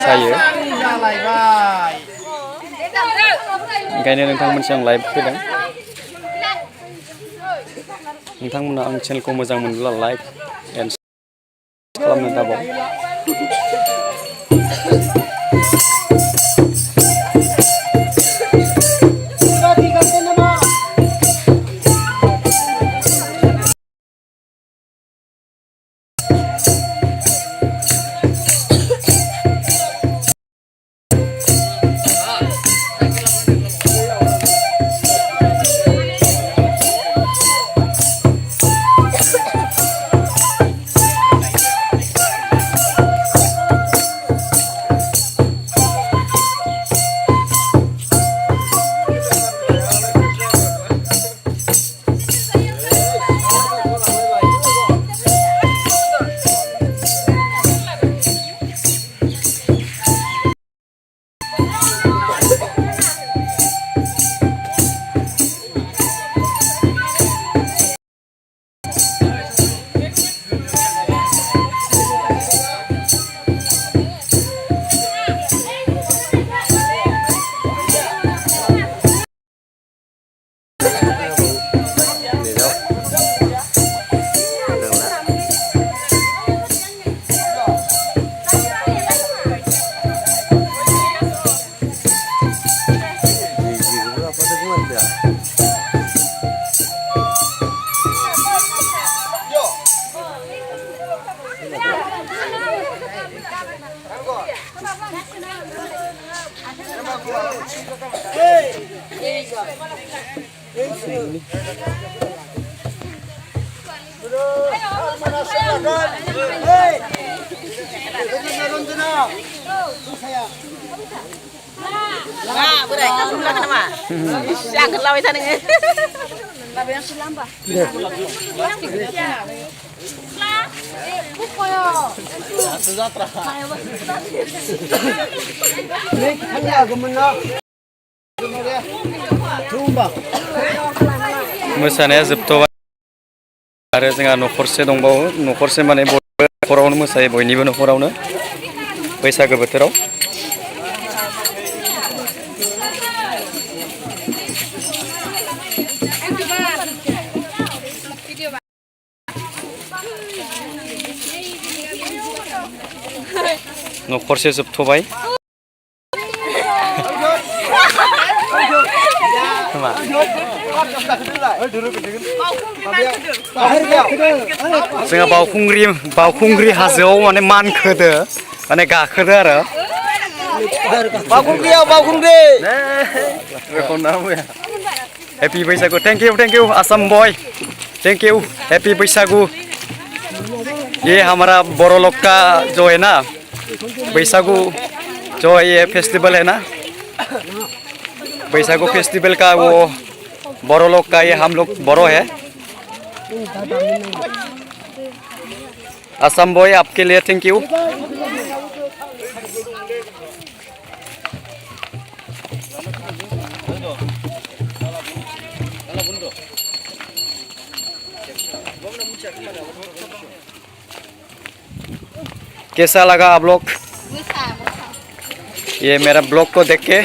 जायो ओंखायनो नोंथांमोनसिम आं लाइभ फैदों नोंथांमोना आं चेनेलखौ मोजां मोनब्ला लाइक एन्ड खालामनो दाबाव मोसानाया जोबथ'बाय आरो जोंहा न'खरसे दंबावो न'खरसे माने बयबो न'खरावनो मोसायो बयनिबो न'खरावनो बैसागो बोथोराव न'खरसे जोबथ'बाय जोंहा बावखुंग्रि हाजोआव माने मानखोदो माने गाखोदो आरो बावखुंग्रि हैप्पी बैसागु thank you Assam boy thank you happy बैसागु ये हमारा बोरो लोग का जो है ना बैसागु जो ये फेस्टिवल है ना बैसागु फेस्टिवल का वो बोरो लोग का ये हम लोग बोरो है असम बॉय आपके लिए थैंक यू कैसा लगा आप लोग ये मेरा ब्लॉग को देख के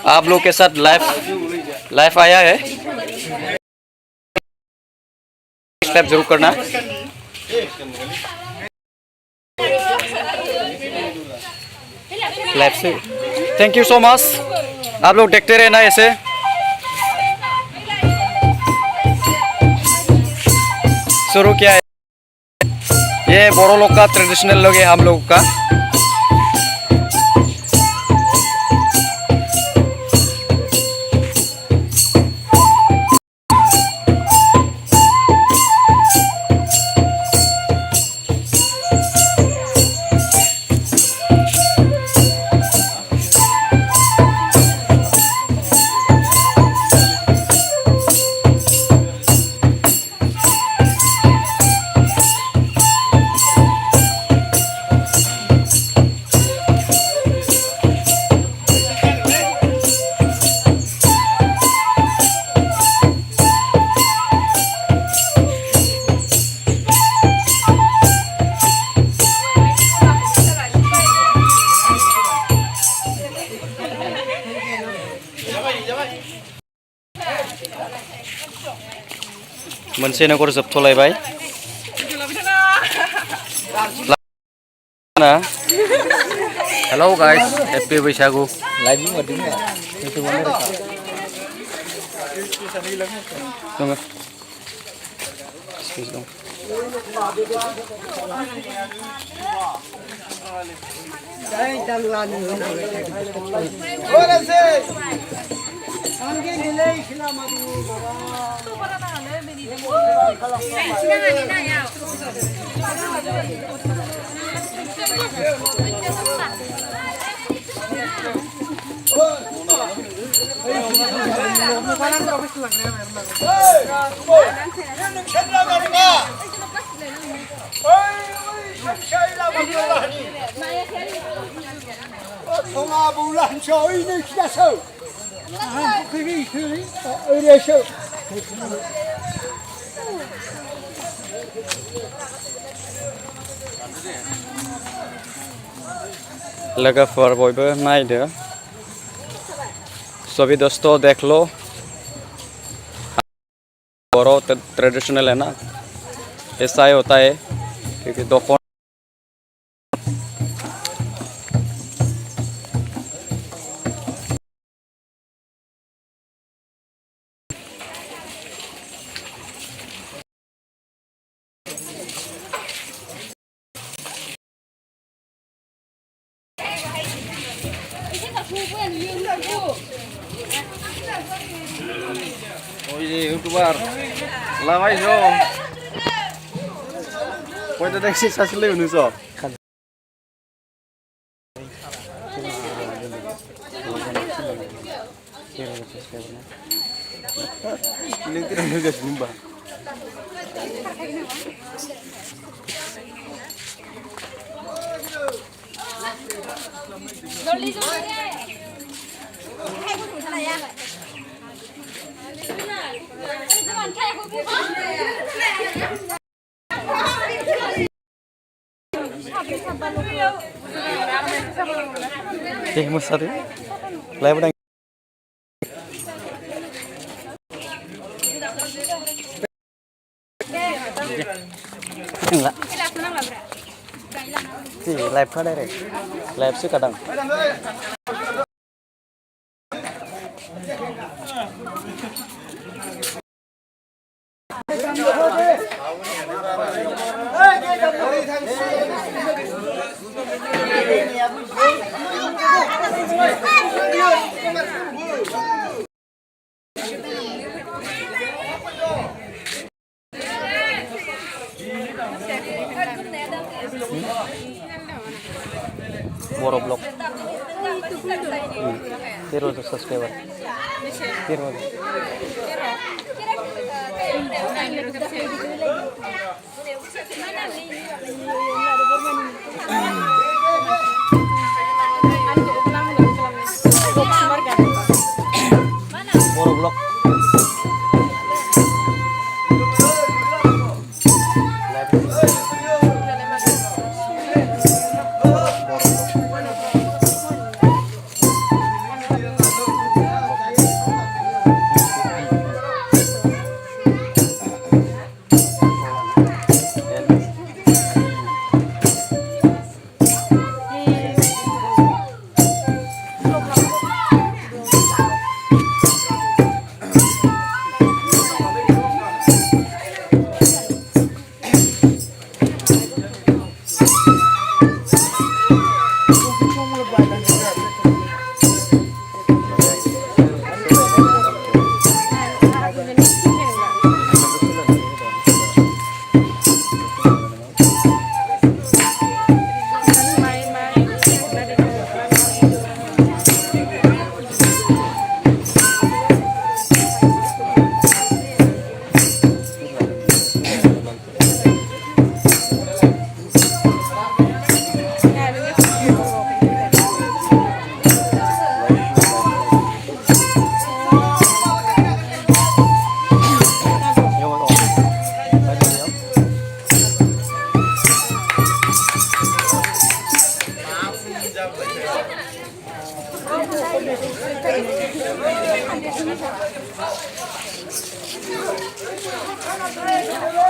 आप लोग के साथ लाइव आया है सब्सक्राइब जरूर करना लाइव से थैंक यू सो मच आप लोग देखते रहना ऐसे शुरू किया है ये बोरो लोग का ट्रेडिशनल लोग है हम लोग का मोनसे न'खर जोबथ'लायबाय हेलौ गाइस हेपि बैसागु लोगोफोर बयबो नायदो सभी दोस्तों देख लो बोरो ट्रेडिशनल है ना ऐसा ही होता है क्योंकि दखना YouTuber lamai so kau itu dah sisa selalu nuso ini tidak nugas nimba mas tadi live dah enggak sih live kan direct live sih kadang Boro blog. Tiro to subscriber. Tiro. Boro blog.